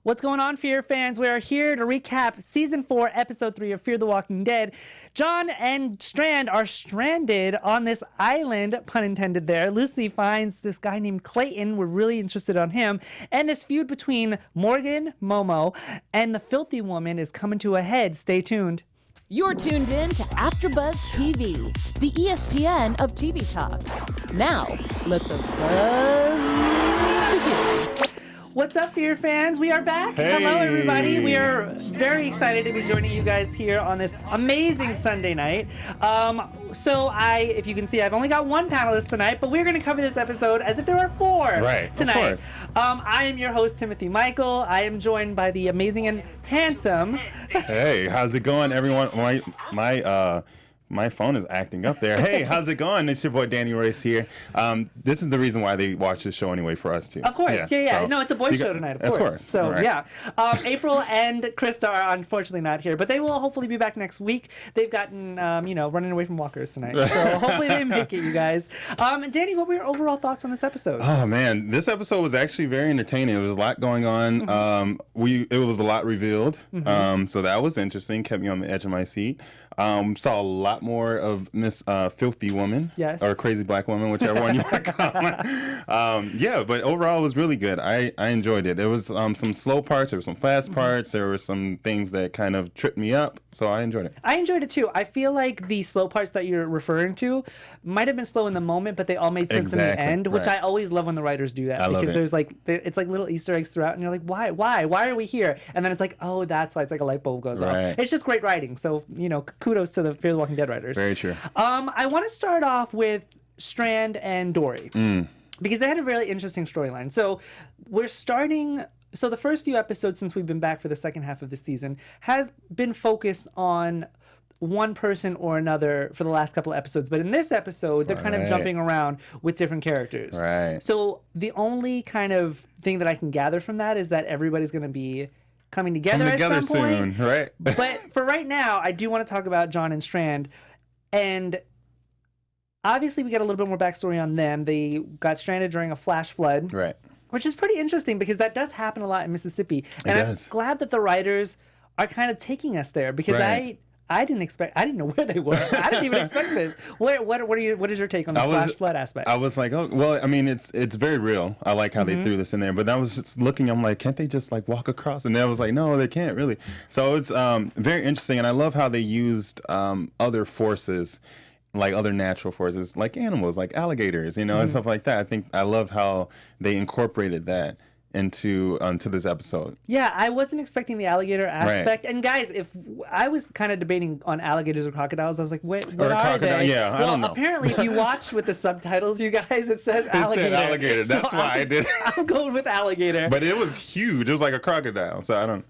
What's going on, Fear fans? We are here to recap Season 4, Episode 3 of Fear the Walking Dead. John and Strand are stranded on this island, pun intended there. Lucy finds this guy named Clayton. We're really interested on him. And this feud between Morgan, Momo, and the filthy woman is coming to a head. Stay tuned. You're tuned in to AfterBuzz TV, the ESPN of TV talk. Now, let the buzz begin. What's up, Fear fans? We are back. Hey. Hello, everybody. We are very excited to be joining you guys here on this amazing Sunday night. If you can see, I've only got one panelist tonight, but we're going to cover this episode as if there are four tonight. Of course. I am your host, Timothy Michael. I am joined by the amazing and handsome. Hey, how's it going, everyone? My phone is acting up there. Hey, how's it going? It's your boy Danny Royce here. This is the reason why they watch this show anyway, for us too. Of course, yeah. So, no, it's a boys' show tonight, of course. So, right. yeah. April and Krista are unfortunately not here, but they will hopefully be back next week. They've gotten, running away from walkers tonight. So hopefully they make it, you guys. Danny, what were your overall thoughts on this episode? Oh, man. This episode was actually very entertaining. There was a lot going on. Mm-hmm. It was a lot revealed. Mm-hmm. So that was interesting. Kept me on the edge of my seat. Saw a lot more of Miss Filthy Woman. Yes. Or Crazy Black Woman, whichever one you want to call it. But overall it was really good. I enjoyed it. There was some slow parts, there were some fast parts, there were some things that kind of tripped me up, so I enjoyed it. I enjoyed it too. I feel like the slow parts that you're referring to might have been slow in the moment, but they all made sense in the end, which I always love when the writers do that. Because there's it's like little Easter eggs throughout, and you're like, why are we here? And then it's like, oh, that's why. It's like a light bulb goes off. It's just great writing. So, kudos to the Fear the Walking Dead writers. Very true. I want to start off with Strand and Dory. Because they had a really interesting storyline. So the first few episodes since we've been back for the second half of the season has been focused on one person or another for the last couple of episodes. But in this episode, they're kind of jumping around with different characters. Right. So the only kind of thing that I can gather from that is that everybody's going to be coming together at some soon, point. Right? But for right now, I do want to talk about John and Strand. And obviously, we get a little bit more backstory on them. They got stranded during a flash flood. Right. Which is pretty interesting because that does happen a lot in Mississippi. And I'm glad that the writers are kind of taking us there because I didn't know where they were. I didn't even expect this. What is your take on the flash flood aspect? I was like, it's very real. I like how they threw this in there. But I was just looking, I'm like, can't they just like walk across? And I was like, no, they can't really. So it's very interesting. And I love how they used other forces, like other natural forces, like animals, like alligators, and stuff like that. I love how they incorporated that into this episode. Yeah, I wasn't expecting the alligator aspect. Right. And guys, if I was kind of debating on alligators or crocodiles, I was like, what are they? Yeah, I don't know. Apparently, if you watch with the subtitles, you guys, it says alligator. It said alligator. That's why I did. I'm going with alligator. But it was huge. It was like a crocodile. So I don't.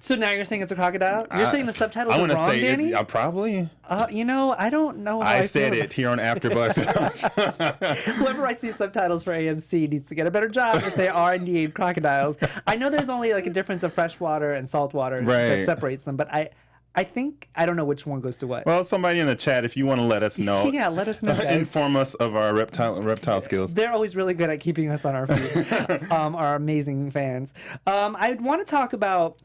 So now you're saying it's a crocodile? You're saying the subtitles are wrong, Danny? Probably. I don't know how I said it here on AfterBuzz. Whoever writes these subtitles for AMC needs to get a better job if they are indeed crocodiles. I know there's only like a difference of freshwater and saltwater that separates them, but I think I don't know which one goes to what. Well, somebody in the chat, if you want to let us know. Yeah, let us know, guys. Inform us of our reptile skills. They're always really good at keeping us on our feet. Our amazing fans. I want to talk about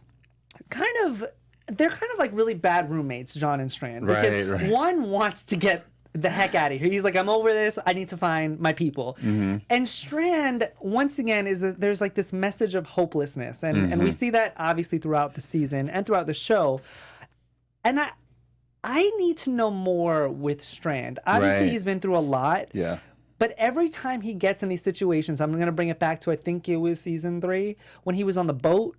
they're kind of like really bad roommates, John and Strand, because one wants to get the heck out of here. He's like, I'm over this. I need to find my people. Mm-hmm. And Strand, once again, is that there's like this message of hopelessness, and we see that obviously throughout the season and throughout the show. And I need to know more with Strand. Obviously, he's been through a lot. Yeah. But every time he gets in these situations, I'm going to bring it back to, I think it was season 3, when he was on the boat.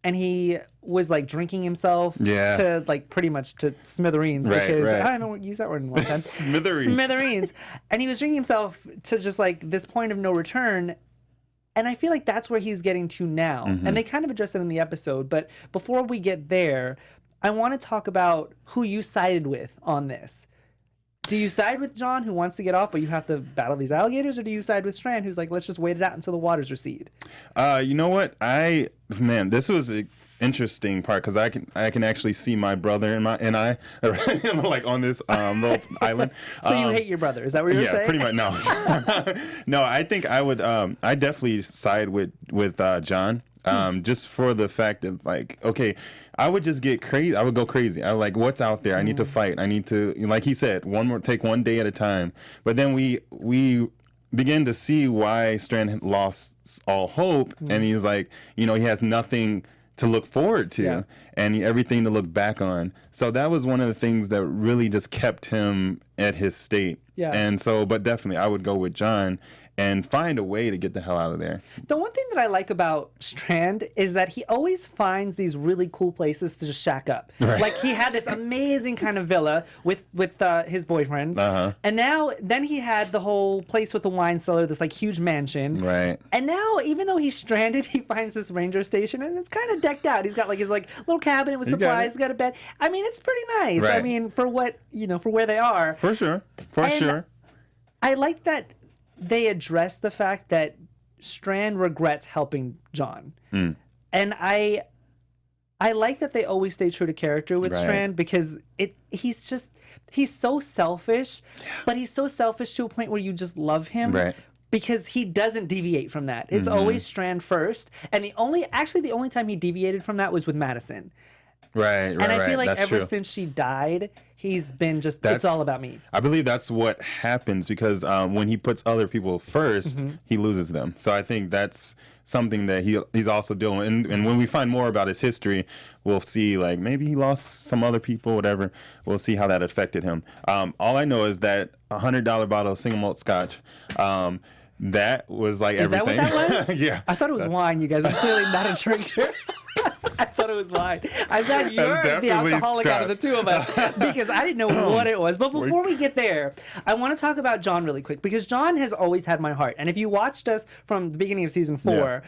And he was like drinking himself to like pretty much to smithereens because I haven't used that word in a long time. Smithereens. And he was drinking himself to just like this point of no return. And I feel like that's where he's getting to now. And they kind of address it in the episode. But before we get there, I want to talk about who you sided with on this. Do you side with John, who wants to get off, but you have to battle these alligators, or do you side with Strand, who's like, let's just wait it out until the waters recede? You know what? This was an interesting part because I can actually see my brother and I like on this little island. So you hate your brother? Is that what you're saying? Yeah, pretty much. No, no. I think I would. I definitely side with John. just for the fact that, like, okay, I would just get crazy. I would go crazy. I like, what's out there? I need to fight. I need to, like he said, take one day at a time. But then we begin to see why Strand lost all hope, and he's like, he has nothing to look forward to, and everything to look back on. So that was one of the things that really just kept him at his state. Yeah. And so, but definitely, I would go with John and find a way to get the hell out of there. The one thing that I like about Strand is that he always finds these really cool places to just shack up. Right. Like, he had this amazing kind of villa with his boyfriend. And then he had the whole place with the wine cellar, this like huge mansion. Right. And now, even though he's stranded, he finds this ranger station, and it's kind of decked out. He's got like his like little cabinet with supplies. He's got a bed. I mean, it's pretty nice. Right. I mean, for what, for where they are. For sure. For sure. I like that they address the fact that Strand regrets helping John. And I like that they always stay true to character with Strand, because he's so selfish, but he's so selfish to a point where you just love him. Right. Because he doesn't deviate from that. It's always Strand first. And the only time he deviated from that was with Madison. Right. And I feel like that's ever true. since she died, he's been just, it's all about me. I believe that's what happens, because when he puts other people first, he loses them. So I think that's something that he's also dealing with. And when we find more about his history, we'll see, like, maybe he lost some other people, whatever. We'll see how that affected him. All I know is that $100 bottle of single malt scotch, that was like everything. Is that what that was? Yeah. I thought it was wine, you guys. I'm clearly not a drinker. I thought it was wine. I'm glad you're the alcoholic out of the two of us, because I didn't know what it was. But before we get there, I want to talk about John really quick, because John has always had my heart. And if you watched us from the beginning of season 4,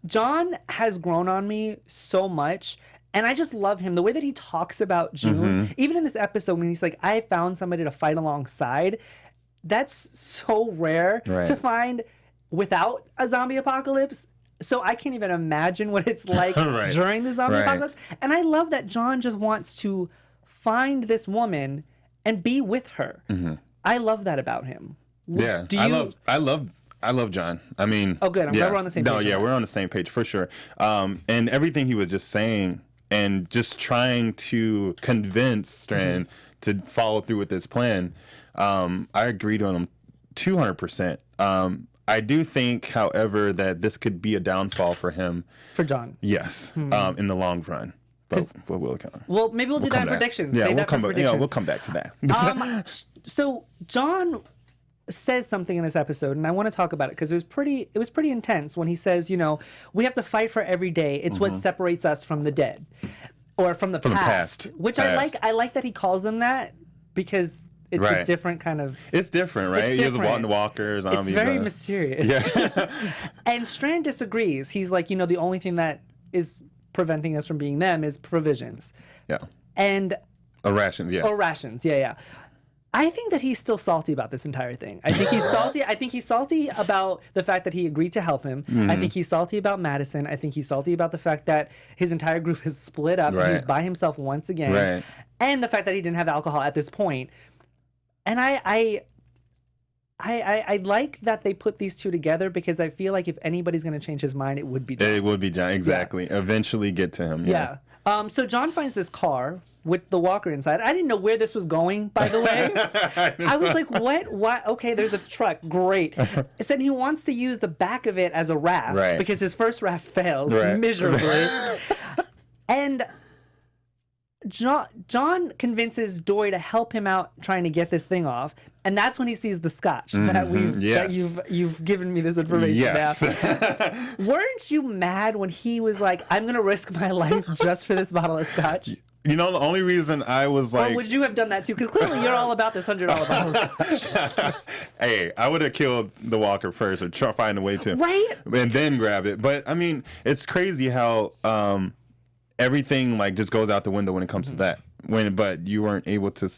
John has grown on me so much. And I just love him. The way that he talks about June, even in this episode when he's like, I found somebody to fight alongside, that's so rare to find without a zombie apocalypse. So I can't even imagine what it's like during the zombie apocalypse. And I love that John just wants to find this woman and be with her. I love that about him. Yeah, I love John. I mean, oh, good. I'm glad we're on the same page. No, yeah, we're on the same page for sure. And everything he was just saying and just trying to convince Strand to follow through with this plan, I agreed on him 200%. I do think, however, that this could be a downfall for him. For John. Yes, in the long run. But well, maybe we'll do that in predictions. Yeah, we'll come back to that. So John says something in this episode, and I want to talk about it because it was pretty intense when he says, we have to fight for every day. It's what separates us from the dead, or from the past. Which I like. I like that he calls them that, because it's a different kind of... It's different, right? He has walkers. It's very mysterious. Yeah. And Strand disagrees. He's like, the only thing that is preventing us from being them is provisions. Yeah. And... Or rations, yeah. Or rations, yeah. I think that he's still salty about this entire thing. I think he's salty. I think he's salty about the fact that he agreed to help him. I think he's salty about Madison. I think he's salty about the fact that his entire group is split up and he's by himself once again. Right. And the fact that he didn't have alcohol at this point. And I like that they put these two together, because I feel like if anybody's going to change his mind, it would be John. It would be John, exactly. Yeah. Eventually get to him. Yeah. So John finds this car with the walker inside. I didn't know where this was going, by the way. I was like, what? What? Okay, there's a truck. Great. It said he wants to use the back of it as a raft, because his first raft fails miserably. And John convinces Doy to help him out trying to get this thing off, and that's when he sees the scotch that you've given me this information now. Weren't you mad when he was like, I'm gonna risk my life just for this bottle of scotch? The only reason I was like... Or would you have done that too? Because clearly you're all about this $100 bottle of scotch. Hey, I would have killed the walker first, or find a way to. Right? And then grab it. But, I mean, it's crazy how... everything just goes out the window when it comes to that. But you weren't able to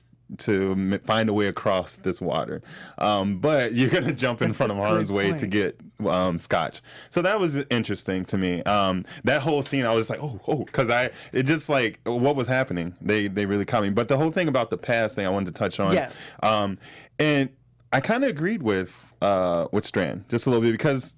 find a way across this water. But you're gonna jump in front of harm's way to get scotch. So that was interesting to me. That whole scene, I was just like, because it just like what was happening. They really caught me. But the whole thing about the past thing, I wanted to touch on. Yes. And I kind of agreed with Strand just a little bit, because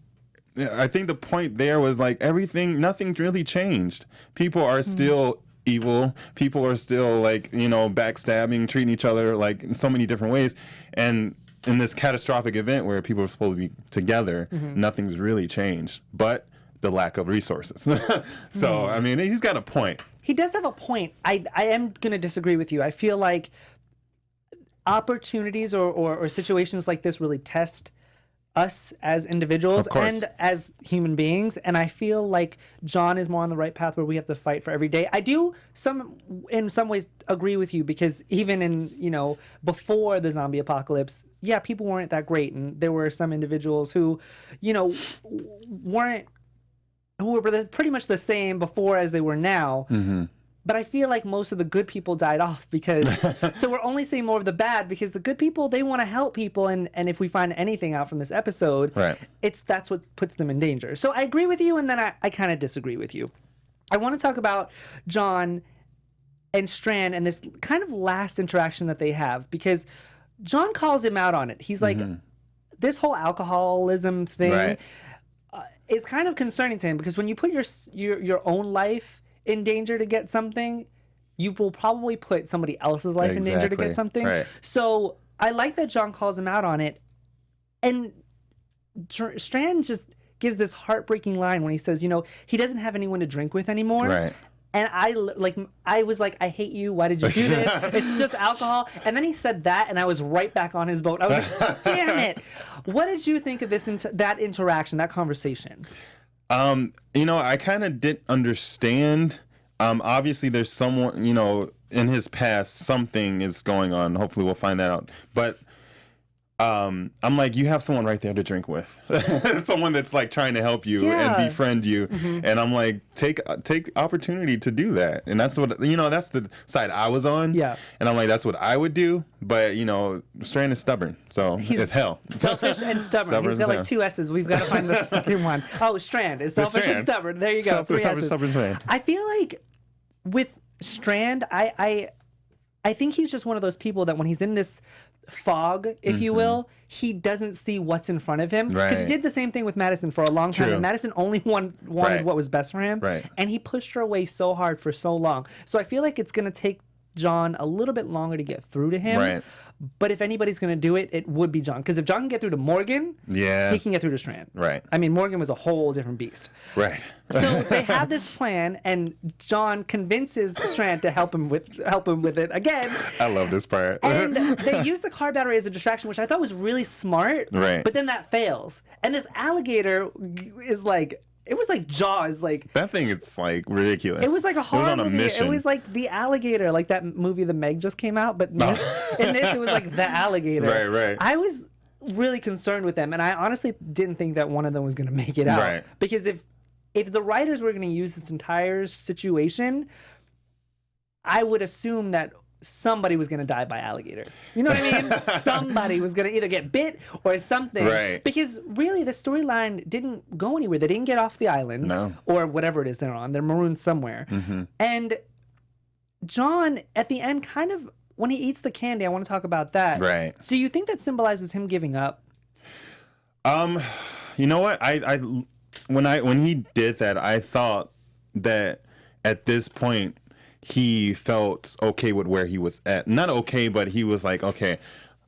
I think the point there was like nothing's really changed. People are still evil. People are still like, backstabbing, treating each other like in so many different ways. And in this catastrophic event where people are supposed to be together, nothing's really changed, but the lack of resources. So, I mean, he's got a point. He does have a point. I am going to disagree with you. I feel like opportunities or situations like this really test us as individuals and as human beings, and I feel like John is more on the right path where we have to fight for every day. I do in some ways agree with you, because even in before the zombie apocalypse, people weren't that great, and there were some individuals who were pretty much the same before as they were now. But I feel like most of the good people died off because, so we're only seeing more of the bad, because the good people, they want to help people. And if we find anything out from this episode, that's what puts them in danger. So I agree with you, and then I kind of disagree with you. I want to talk about John and Strand and this kind of last interaction that they have, because John calls him out on it. He's like, this whole alcoholism thing is kind of concerning to him, because when you put your own life in danger to get something, you will probably put somebody else's life in danger to get something. So I like that John calls him out on it. And Strand just gives this heartbreaking line when he says, he doesn't have anyone to drink with anymore. And I was like, I hate you. Why did you do this? It's just alcohol. And then he said that, and I was right back on his boat. I was like, damn it. What did you think of that interaction, that conversation? I kind of didn't understand. Obviously, there's someone, in his past, something is going on. Hopefully, we'll find that out. But I'm like, you have someone right there to drink with, someone that's like trying to help you and befriend you, and I'm like, take opportunity to do that, and that's what that's the side I was on, and I'm like, that's what I would do, but Strand is stubborn, so it's hell. Selfish and stubborn. He's got like 2 S's. We've got to find the second one. Oh, Strand is selfish and stubborn. There you go. 3 S's. Stubborn. I feel like with Strand, I think he's just one of those people that when he's in this fog, if you will, he doesn't see what's in front of him, because he did the same thing with Madison for a long time, and Madison only wanted what was best for him, and he pushed her away so hard for so long. So I feel like it's going to take John a little bit longer to get through to him, but if anybody's going to do it, it would be John, because if John can get through to Morgan, he can get through to Strand. I mean, Morgan was a whole different beast. So they have this plan, and John convinces Strand to help him with it again. I love this part. And they use the car battery as a distraction, which I thought was really smart. But then that fails, and this alligator is like, it was like Jaws, like that thing. It's like ridiculous. It was like a horror movie. Mission. It was like the alligator, like that movie The Meg just came out, but in this it was like the alligator. I was really concerned with them, and I honestly didn't think that one of them was going to make it out, because if the writers were going to use this entire situation, I would assume that somebody was going to die by alligator. You know what I mean? Somebody was going to either get bit or something. Because really, the storyline didn't go anywhere. They didn't get off the island or whatever it is they're on. They're marooned somewhere. And John, at the end, kind of, when he eats the candy, I want to talk about that. So you think that symbolizes him giving up? You know what? When he did that, I thought that at this point, he felt okay with where he was at. Not okay, but he was like, okay,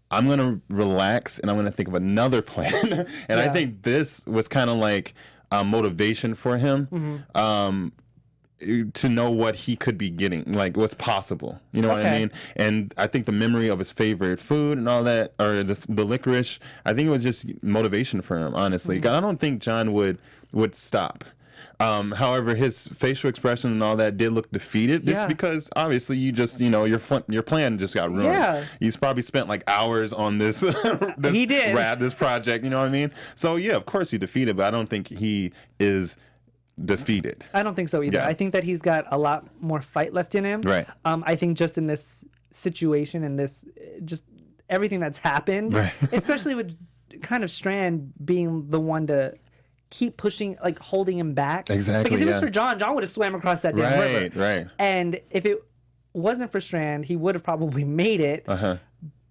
I'm going to relax and I'm going to think of another plan. And I think this was kind of like motivation for him to know what he could be getting, like what's possible. You know what I mean? And I think the memory of his favorite food and all that, or the licorice, I think it was just motivation for him, honestly. I don't think John would stop. However, his facial expression and all that did look defeated. Just because obviously you just, your plan just got ruined. He's probably spent like hours on this, this project. You know what I mean? So yeah, of course he defeated, but I don't think he is defeated. I don't think so either. I think that he's got a lot more fight left in him. I think just in this situation and this, just everything that's happened, especially with kind of Strand being the one to keep pushing, like holding him back. Because if it was for John would have swam across that damn river. And if it wasn't for Strand, he would have probably made it.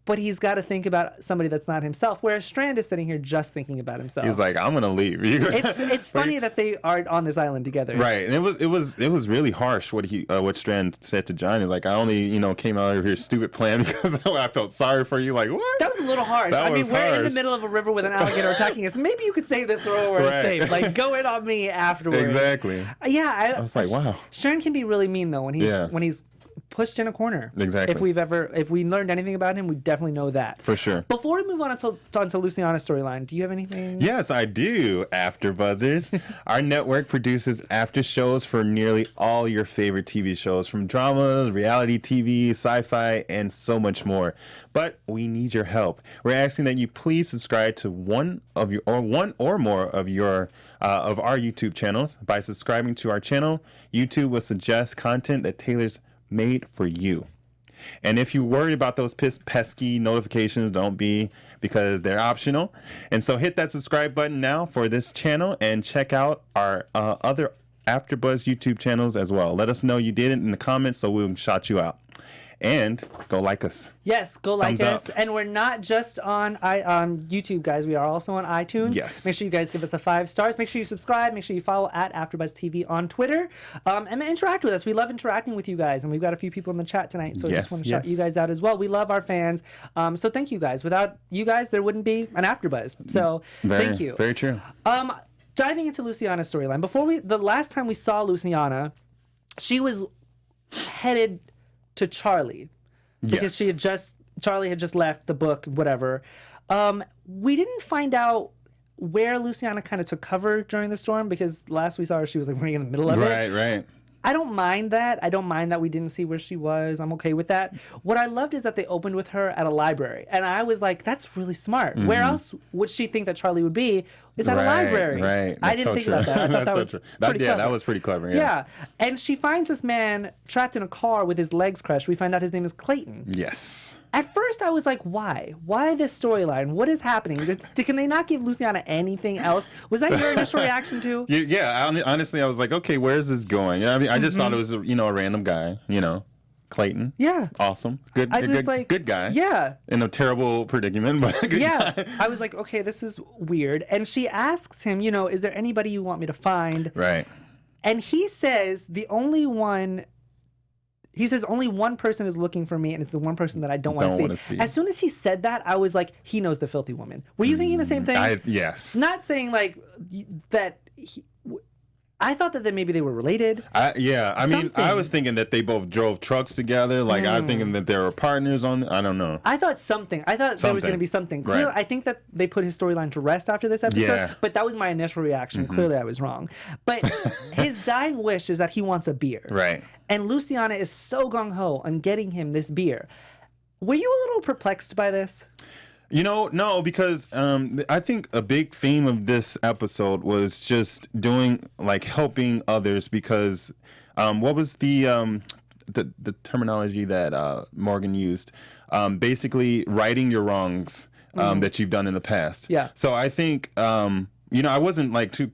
but he's got to think about somebody that's not himself. Whereas Strand is sitting here just thinking about himself. He's like, I'm gonna leave. It's funny that they are on this island together. Right, and it was really harsh what Strand said to Johnny. Like, I only came out of your stupid plan because I felt sorry for you. Like, what? That was a little harsh. I mean, we're in the middle of a river with an alligator attacking us. Maybe you could save this or we're safe. Like, go in on me afterwards. Exactly. Yeah, I was like, wow. Strand can be really mean though when he's pushed in a corner. Exactly. If we learned anything about him, we definitely know that. For sure. Before we move on to Luciana Storyline, do you have anything? Yes, I do. AfterBuzzers. Our network produces after shows for nearly all your favorite TV shows, from drama, reality TV, sci-fi, and so much more. But we need your help. We're asking that you please subscribe to one or more of our YouTube channels. By subscribing to our channel, YouTube will suggest content that tailors made for you. And if you're worried about those pesky notifications, don't be, because they're optional. And so hit that subscribe button now for this channel and check out our other AfterBuzz YouTube channels as well. Let us know you did it in the comments so we'll shout you out. And go like us. Yes, go like Thumbs us. up. And we're not just on YouTube, guys. We are also on iTunes. Yes. Make sure you guys give us a 5 stars. Make sure you subscribe. Make sure you follow at AfterBuzz TV on Twitter. And then interact with us. We love interacting with you guys. And we've got a few people in the chat tonight. So I just want to shout you guys out as well. We love our fans. So thank you guys. Without you guys, there wouldn't be an AfterBuzz. So thank you. Very true. Diving into Luciana's storyline. The last time we saw Luciana, she was headed to Charlie because Charlie had just left the book, whatever. We didn't find out where Luciana kind of took cover during the storm, because last we saw her, she was like running in the middle of it. Right. I don't mind that. I don't mind that we didn't see where she was. I'm okay with that. What I loved is that they opened with her at a library. And I was like, that's really smart. Where else would she think that Charlie would be? Is at a library. Right. I didn't think about that. I thought that was pretty clever. That was pretty clever. Yeah. And she finds this man trapped in a car with his legs crushed. We find out his name is Clayton. Yes. At first, I was like, why? Why this storyline? What is happening? Can they not give Luciana anything else? Was that your initial reaction too? Yeah. Honestly, I was like, okay, where's this going? I mean, I just thought it was, a random guy, Clayton. Yeah. Awesome. Good guy. Yeah. In a terrible predicament, but a good guy. I was like, okay, this is weird. And she asks him, is there anybody you want me to find? Right. And he says only one person is looking for me, and it's the one person that I don't want to see. As soon as he said that, I was like, he knows the filthy woman. Were you thinking the same thing? Yes. Not saying like that. I thought that maybe they were related. I mean, I was thinking that they both drove trucks together. Like, I'm thinking that they were partners on. I don't know. I thought there was going to be something. Clearly, I think that they put his storyline to rest after this episode. But that was my initial reaction. Clearly, I was wrong. But his dying wish is that he wants a beer. Right. And Luciana is so gung ho on getting him this beer. Were you a little perplexed by this? No, because I think a big theme of this episode was just helping others, because what was the terminology that Morgan used? Basically, righting your wrongs that you've done in the past. Yeah. So I think I wasn't like too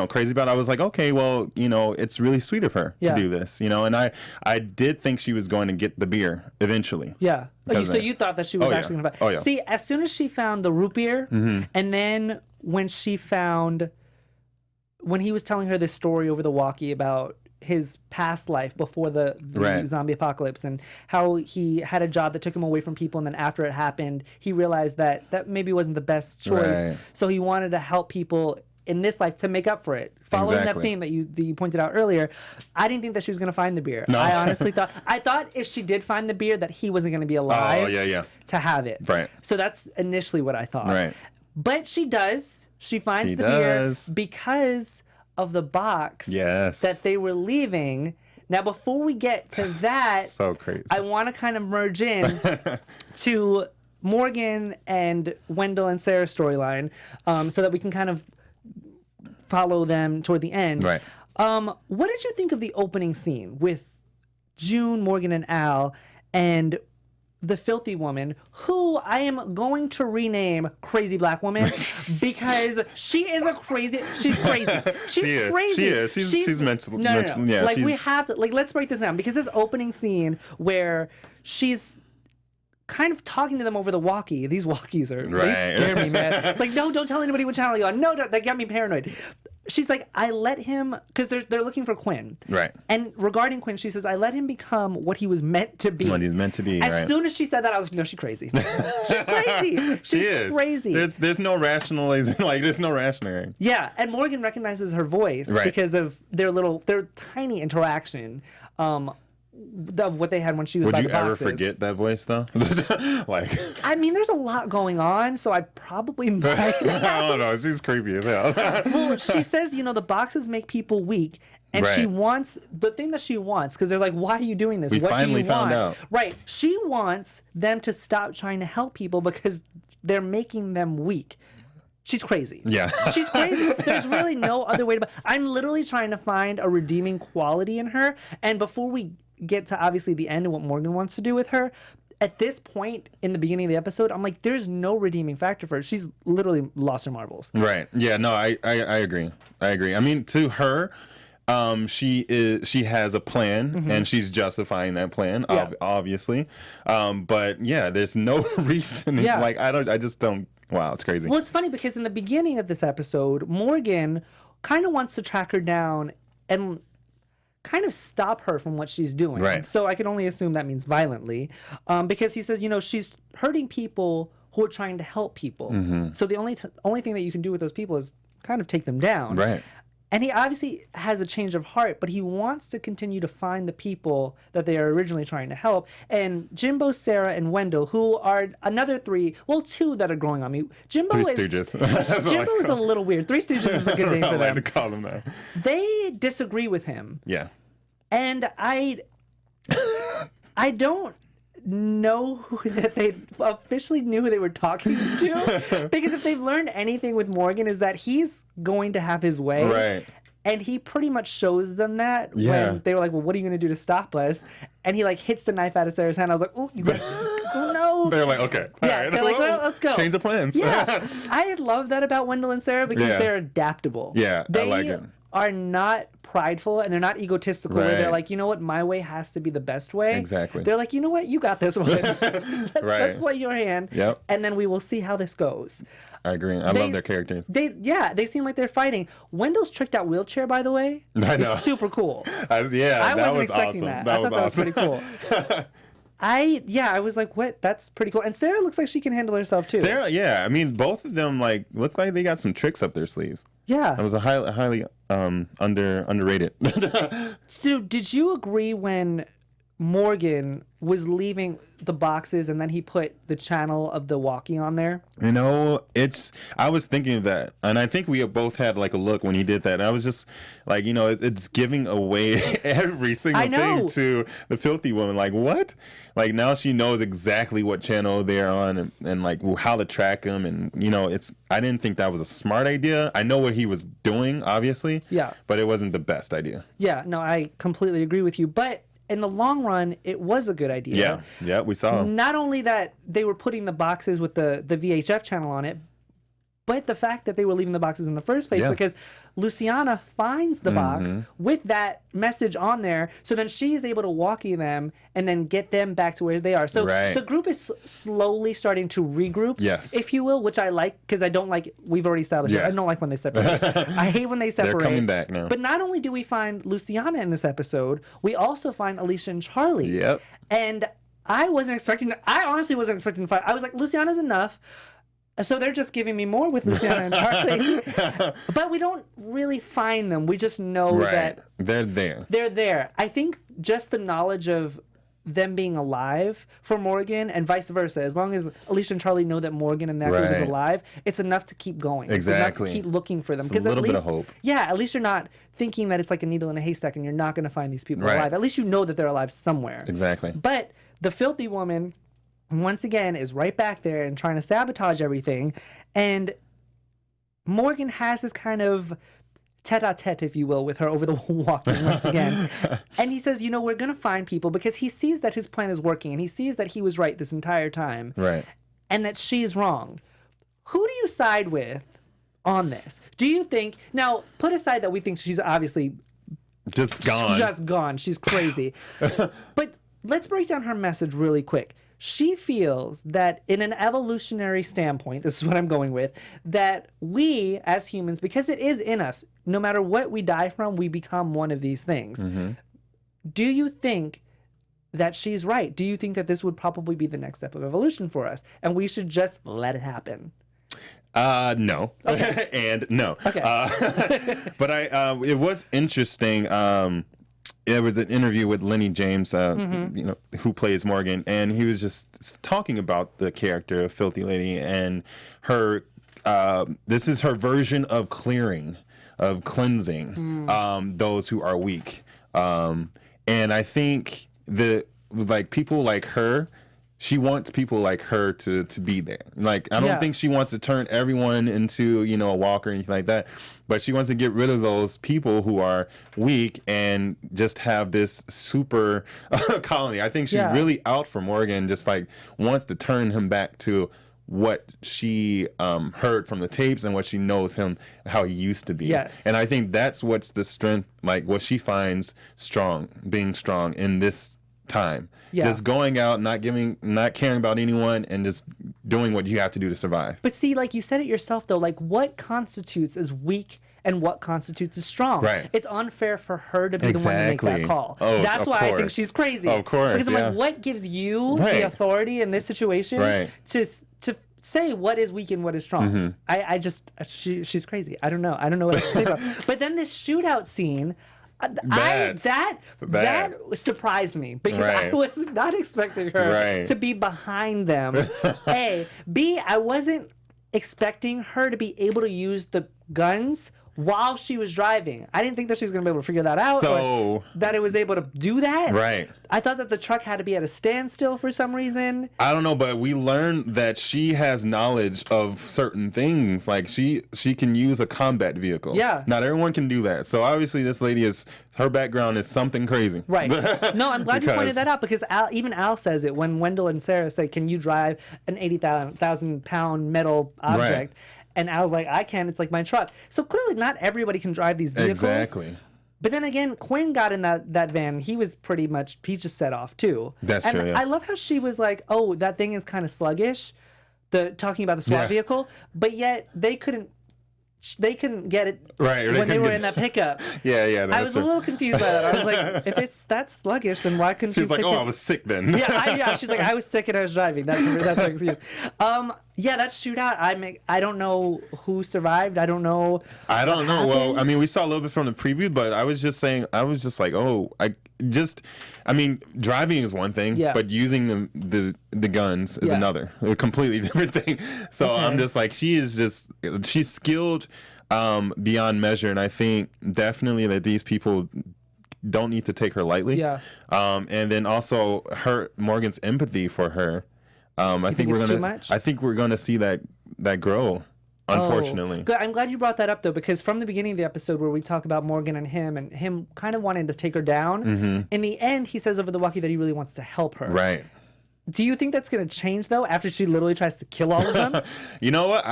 crazy about it. I was like, okay, well, it's really sweet of her to do this, and I did think she was going to get the beer eventually. Yeah. So you thought that she was actually going to buy. Oh, yeah. See, as soon as she found the root beer, and then when he was telling her this story over the walkie about his past life before the zombie apocalypse, and how he had a job that took him away from people, and then after it happened, he realized that maybe wasn't the best choice. Right. So he wanted to help people in this life to make up for it. Following that theme that you pointed out earlier, I didn't think that she was going to find the beer. No. I honestly thought if she did find the beer that he wasn't going to be alive to have it. Right. So that's initially what I thought. Right. But she does. She finds the beer because of the box that they were leaving. Now, before we get to that, so crazy. I want to kind of merge in to Morgan and Wendell and Sarah's storyline, so that we can kind of follow them toward the end. Right. What did you think of the opening scene with June, Morgan, and Al, and the filthy woman, who I am going to rename Crazy Black Woman, because she is crazy. She's crazy. She's crazy. She is. She's mental. No. Yeah, we have to let's break this down, because this opening scene where she's kind of talking to them over the walkie. These walkies they Right. scare me, man. It's like, no, don't tell anybody what channel you're on. No, they got me paranoid. She's like, I let him, because they're looking for Quinn. Right. And regarding Quinn, she says, I let him become what he was meant to be. What he's meant to be, As soon as she said that, I was like, no, she's crazy. She's crazy. She's crazy. There's no rationalizing, like, there's no rationing. Yeah, and Morgan recognizes her voice because of their tiny interaction of what they had when she was by the boxes. Would you ever forget that voice, though? Like, I mean, there's a lot going on, so I probably might. I don't know. She's creepy as hell. Well, she says, the boxes make people weak. And she wants, the thing that she wants, because they're like, why are you doing this? We what finally do you want? found out. Right. She wants them to stop trying to help people because they're making them weak. She's crazy. Yeah. She's crazy. There's really no other way to... I'm literally trying to find a redeeming quality in her. And before we get to, obviously, the end and what Morgan wants to do with her, at this point in the beginning of the episode, I'm like, there's no redeeming factor for her. She's literally lost her marbles. Right. Yeah, no, I agree. I agree. I mean, to her... she has a plan and she's justifying that plan, obviously. But yeah, there's no reason. Yeah. Like, I just don't. Wow, it's crazy. Well, it's funny because in the beginning of this episode, Morgan kind of wants to track her down and kind of stop her from what she's doing. Right. So I can only assume that means violently, because he says, she's hurting people who are trying to help people. So the only thing that you can do with those people is kind of take them down. Right. And he obviously has a change of heart, but he wants to continue to find the people that they are originally trying to help. And Jimbo, Sarah, and Wendell, who are another two that are growing on me. Jimbo Three Stooges. Jimbo is a little weird. Three Stooges is a good name for I like them. to call them that. They disagree with him. Yeah. And I don't know that they officially knew who they were talking to, because if they've learned anything with Morgan is that he's going to have his way, Right. and he pretty much shows them that when they were like, well, what are you going to do to stop us? And he like hits the knife out of Sarah's hand. I was like, oh, you guys don't know. They're like, okay. Yeah, all right. they're like, well, let's go. Change the plans. Yeah, I love that about Wendell and Sarah because Yeah. they're adaptable. Yeah, I like it. Are not prideful and they're not egotistical. Where they're Right. like, you know what, my way has to be the best way. Exactly. They're like, you know what, you got this one. Let's play your hand. Yep. And then we will see how this goes. I agree. I love their characters. They seem like they're fighting. Wendell's tricked out wheelchair, by the way, I know. is super cool. I I wasn't was expecting awesome. that. That I was thought awesome. that was pretty cool. I was like, what? That's pretty cool. And Sarah looks like she can handle herself too. Sarah, yeah. I mean, both of them look like they got some tricks up their sleeves. Yeah. That was a highly underrated. So did you agree when Morgan was leaving the boxes and then he put the channel of the walkie on there? I was thinking of that, and I think we both had like a look when he did that. And I was just like, it's giving away every single thing to the filthy woman. Like, what? Like, now she knows exactly what channel they're on and like how to track them. And I didn't think that was a smart idea. I know what he was doing, obviously. Yeah. But it wasn't the best idea. Yeah, no, I completely agree with you. But in the long run, it was a good idea. Yeah, we saw. Not only that they were putting the boxes with the VHF channel on it, but the fact that they were leaving the boxes in the first place, because Luciana finds the box with that message on there, so then she's able to walkie them and then get them back to where they are. So the group is slowly starting to regroup, if you will, which I like, because I don't like, we've already established it, I don't like when they separate. I hate when they separate. They're coming back now. But not only do we find Luciana in this episode, we also find Alicia and Charlie. Yep. And I honestly wasn't expecting to find. I was like, Luciana's enough. So they're just giving me more with Luciana and Charlie. But we don't really find them. We just know that they're there. They're there. I think just the knowledge of them being alive for Morgan and vice versa. As long as Alicia and Charlie know that Morgan and that group is alive, it's enough to keep going. Exactly. It's enough to keep looking for them. It's a little bit of hope. Yeah, at least you're not thinking that it's like a needle in a haystack and you're not going to find these people alive. At least you know that they're alive somewhere. Exactly. But the filthy woman, once again, is right back there and trying to sabotage everything. And Morgan has this kind of tete-a-tete, if you will, with her over the walking once again. And he says, we're going to find people, because he sees that his plan is working and he sees that he was right this entire time. Right. And that she's wrong. Who do you side with on this? Do you think, now put aside that we think she's obviously just gone. She's crazy. But let's break down her message really quick. she feels that in an evolutionary standpoint, this is what I'm going with, that we as humans, because it is in us, no matter what we die from, we become one of these things. Do you think that she's right? Do you think that this would probably be the next step of evolution for us and we should just let it happen? No. Okay. And no. Okay. But it was interesting. It was an interview with Lenny James, who plays Morgan, and he was just talking about the character of Filthy Lady and her. This is her version of cleansing those who are weak. And I think people like her. She wants people like her to be there. Like, I don't think she wants to turn everyone into, a walker or anything like that. But she wants to get rid of those people who are weak and just have this super colony. I think she's really out for Morgan, just like wants to turn him back to what she heard from the tapes and what she knows him, how he used to be. Yes. And I think that's what's the strength, like what she finds being strong in this time. Just going out, not caring about anyone, and just doing what you have to do to survive. But see, like you said it yourself, though, like what constitutes as weak and what constitutes as strong? Right. It's unfair for her to be the one to make that call. Oh, that's why I think she's crazy. Of course, because I'm like, what gives you the authority in this situation to say what is weak and what is strong? She's crazy. I don't know what else to say about her. But then this shootout scene. That surprised me because I was not expecting her to be behind them. A. B. I wasn't expecting her to be able to use the guns while she was driving. I didn't think that she was going to be able to figure that out. Or that it was able to do that. Right. I thought that the truck had to be at a standstill for some reason. I don't know, but we learned that she has knowledge of certain things. Like she can use a combat vehicle. Yeah. Not everyone can do that. So obviously this lady her background is something crazy. Right. No, I'm glad you pointed that out because even Al says it when Wendell and Sarah say, "Can you drive an 80,000 pound metal object?" Right. And I was like, I can. It's like my truck. So clearly not everybody can drive these vehicles. Exactly. But then again, Quinn got in that van. He just set off too. That's true, yeah. I love how she was like, oh, that thing is kind of sluggish. Talking about the SWAT vehicle. But yet they couldn't get it when they were in that pickup. Yeah. I was a little confused by that. I was like, if it's that sluggish, then why couldn't she was like, I was sick then. She's like, I was sick and I was driving. That's her excuse. That shootout, I don't know who survived. I don't know. Well, I mean, we saw a little bit from the preview, but I was just like, driving is one thing, but using the guns is another, a completely different thing. So I'm just like, she's skilled beyond measure, and I think definitely that these people don't need to take her lightly. Yeah. And then also Morgan's empathy for her. I think we're gonna see that grow. Unfortunately. Good. I'm glad you brought that up, though, because from the beginning of the episode where we talk about Morgan and him kind of wanting to take her down, in the end, he says over the walkie that he really wants to help her. Right. Do you think that's going to change, though, after she literally tries to kill all of them? You know what?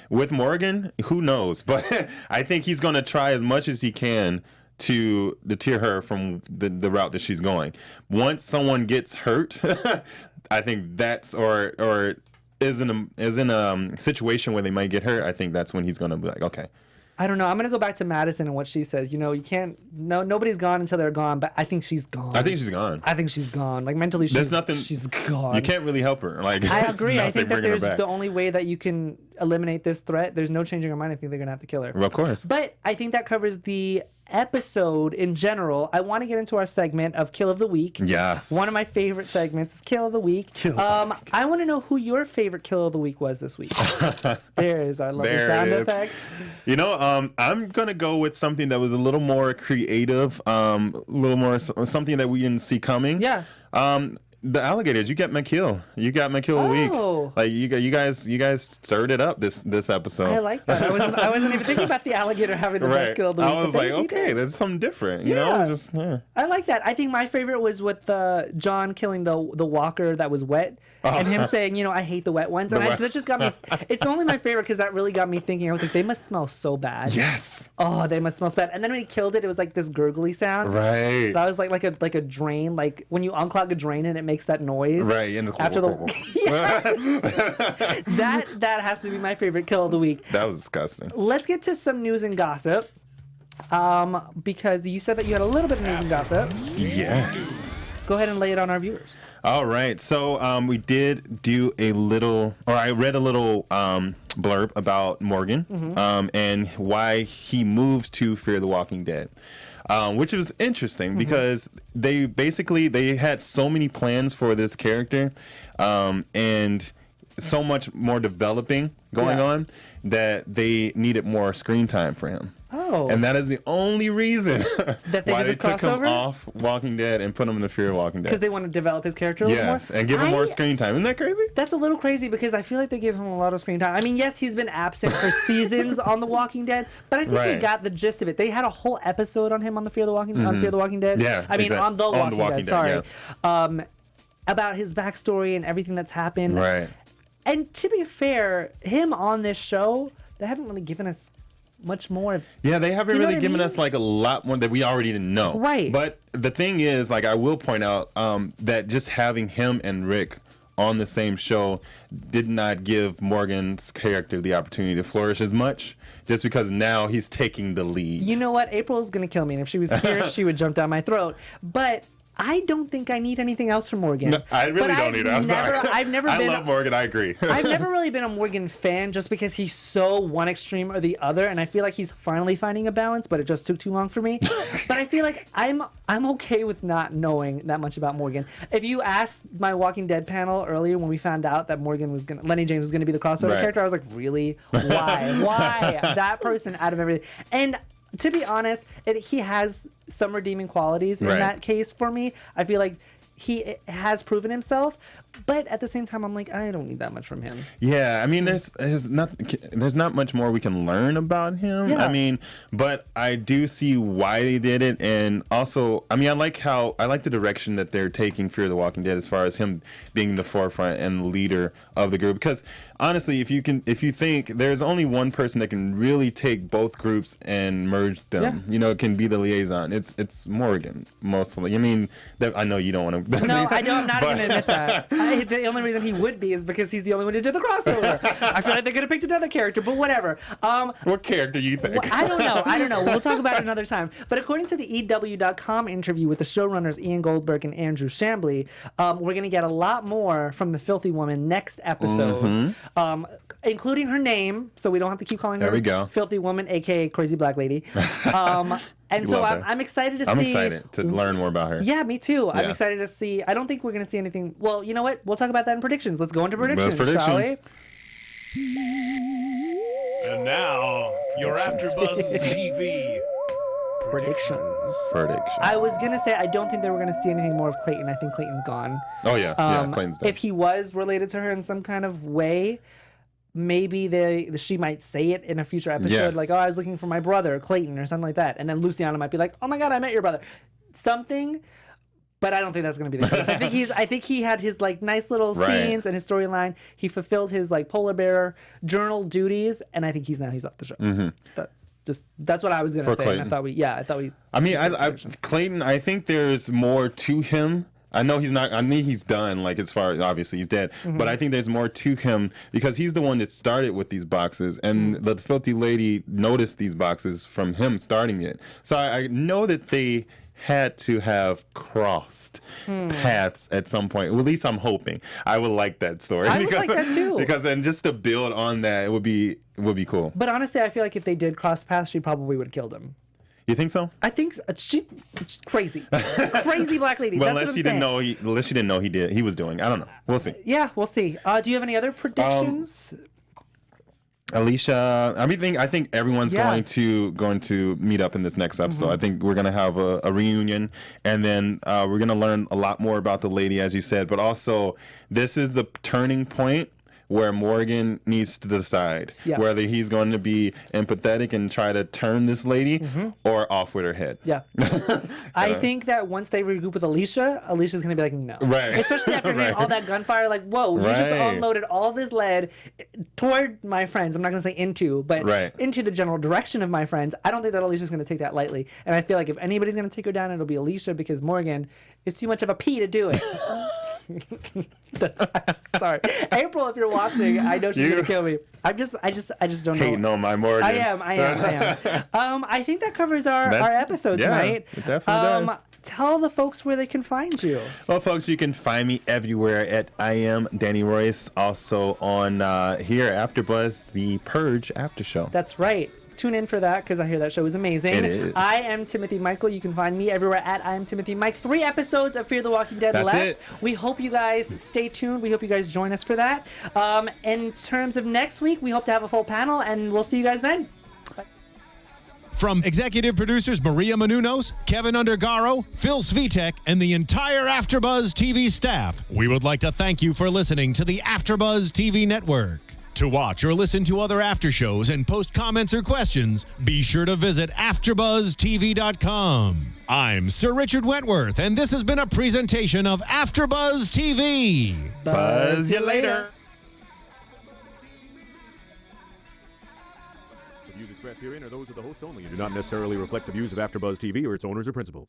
With Morgan, who knows? But I think he's going to try as much as he can to deter her from the route that she's going. Once someone gets hurt, I think that's or is in a situation where they might get hurt, I think that's when he's gonna be like, okay. I don't know. I'm gonna go back to Madison and what she says. You can't. Nobody's gone until they're gone. But I think she's gone. I think she's gone. Like mentally, she's gone. You can't really help her. Like I agree. I think that there's the only way that you can eliminate this threat. There's no changing her mind. I think they're gonna have to kill her. Well, of course. But I think that covers the episode in general. I want to get into our segment of Kill of the Week. Yes. One of my favorite segments is Kill of the Week. I want to know who your favorite Kill of the Week was this week. There is our lovely sound effect. I'm going to go with something that was a little more creative, a little more something that we didn't see coming. Yeah. The alligators, you got my kill. You got my kill of the week. Like you guys stirred it up this episode. I like that. I wasn't even thinking about the alligator having the best kill of the week. I was like, okay, that's something different. You know, I like that. I think my favorite was with John killing the walker that was wet, and him saying, I hate the wet ones. And that just got me. It's only my favorite because that really got me thinking. I was like, they must smell so bad. Yes. Oh, they must smell so bad. And then when he killed it, it was like this gurgly sound. Right. That was like a drain, like when you unclog a drain and it makes makes that noise. Right. And After the that has to be my favorite kill of the week. That was disgusting. Let's get to some news and gossip. Because you said that you had a little bit of news and gossip. Yes. Go ahead and lay it on our viewers. All right. So we did do I read a little blurb about Morgan and why he moved to Fear the Walking Dead. Which was interesting because they had so many plans for this character and so much more developing going on that they needed more screen time for him. Oh. And that is the only reason why they took him off Walking Dead and put him in the Fear of Walking Dead. Because they want to develop his character a little more? Yes, and give him more screen time. Isn't that crazy? That's a little crazy because I feel like they give him a lot of screen time. I mean, yes, he's been absent for seasons on The Walking Dead, but I think they got the gist of it. They had a whole episode on him on Fear the Walking Dead. Yeah, I mean, on The Walking Dead, sorry. Yeah. About his backstory and everything that's happened. Right. And to be fair, him on this show, they haven't really given us much more. Yeah, they haven't really given us like a lot more that we already didn't know. Right. But the thing is, like, I will point out that just having him and Rick on the same show did not give Morgan's character the opportunity to flourish as much, just because now he's taking the lead. You know what? April's going to kill me. And if she was here, she would jump down my throat. But I don't think I need anything else from Morgan. No, I really don't either. I'm sorry. I love Morgan. I agree. I've never really been a Morgan fan just because he's so one extreme or the other, and I feel like he's finally finding a balance, but it just took too long for me. But I feel like I'm okay with not knowing that much about Morgan. If you asked my Walking Dead panel earlier when we found out that Lenny James was gonna be the crossover character, I was like, really? Why? Why that person out of everything? And to be honest, he has some redeeming qualities in that case for me. I feel like he has proven himself, but at the same time, I'm like, I don't need that much from him. Yeah, I mean, there's not much more we can learn about him. Yeah. I mean, but I do see why they did it, and also, I mean, I like the direction that they're taking Fear the Walking Dead as far as him being the forefront and leader of the group. Because honestly, if you think there's only one person that can really take both groups and merge them, can be the liaison. It's Morgan mostly. I mean, I know you don't want to. No, I don't. I'm not going to admit that. The only reason he would be is because he's the only one who did the crossover. I feel like they could have picked another character, but whatever. What character do you think? Well, I don't know. We'll talk about it another time. But according to the EW.com interview with the showrunners Ian Goldberg and Andrew Chambly, we're going to get a lot more from the Filthy Woman next episode, including her name, so we don't have to keep calling her Filthy Woman, a.k.a. Crazy Black Lady. And so I'm excited to see. I'm excited to learn more about her. Yeah, me too. I'm excited to see. I don't think we're going to see anything. Well, you know what? We'll talk about that in predictions. Let's go into predictions, shall we? And now, your AfterBuzz TV predictions. I was going to say I don't think that we're going to see anything more of Clayton. I think Clayton's gone. Oh, yeah. Clayton's done. If he was related to her in some kind of way, maybe she might say it in a future episode, like, oh, I was looking for my brother, Clayton, or something like that. And then Luciana might be like, oh my God, I met your brother. Something, but I don't think that's going to be the case. I think he had his like nice little scenes and his storyline. He fulfilled his like polar bear journal duties, and I think he's off the show. That's what I was going to say. Clayton. And I thought we. I mean, Clayton, I think there's more to him. I know he's not. I mean, he's done. Like, as far as obviously he's dead, but I think there's more to him because he's the one that started with these boxes, and the Filthy Lady noticed these boxes from him starting it. So I know that they had to have crossed paths at some point. Well, at least I'm hoping. I would like that story. I would like that too. Because then just to build on that, it would be cool. But honestly, I feel like if they did cross paths, she probably would have killed him. You think so? I think so. She's crazy, crazy black lady. Well, That's unless she didn't know he was doing. I don't know. We'll see. Yeah, we'll see. Do you have any other predictions? Alicia, I think everyone's going to meet up in this next episode. I think we're going to have a reunion, and then we're going to learn a lot more about the lady, as you said. But also, this is the turning point where Morgan needs to decide whether he's going to be empathetic and try to turn this lady or off with her head. Yeah. I think that once they regroup with Alicia's going to be like, no. Right. Especially after hearing all that gunfire, like, whoa, you just unloaded all this lead toward my friends. I'm not going to say into, but into the general direction of my friends. I don't think that Alicia's going to take that lightly. And I feel like if anybody's going to take her down, it'll be Alicia, because Morgan is too much of a P to do it. Sorry, April. If you're watching, I know she's gonna kill me. I just don't know. Hating on my Morgan. I am. I think that covers our episode tonight. It definitely does. Tell the folks where they can find you. Well, folks, you can find me everywhere at I am Danny Royce. Also on here AfterBuzz, the Purge After Show. That's right. Tune in for that because I hear that show is amazing. It is. I am Timothy Michael. You can find me everywhere at I am Timothy Mike. 3 episodes of Fear the Walking Dead left. It. We hope you guys stay tuned. We hope you guys join us for that. In terms of next week, we hope to have a full panel, and we'll see you guys then. Bye. From executive producers Maria Menounos, Kevin Undergaro, Phil Svitek, and the entire AfterBuzz TV staff, we would like to thank you for listening to the AfterBuzz TV network. To watch or listen to other after shows and post comments or questions, be sure to visit AfterBuzzTV.com. I'm Sir Richard Wentworth, and this has been a presentation of AfterBuzz TV. Buzz you later. The views expressed herein are those of the hosts only and do not necessarily reflect the views of AfterBuzz TV or its owners or principals.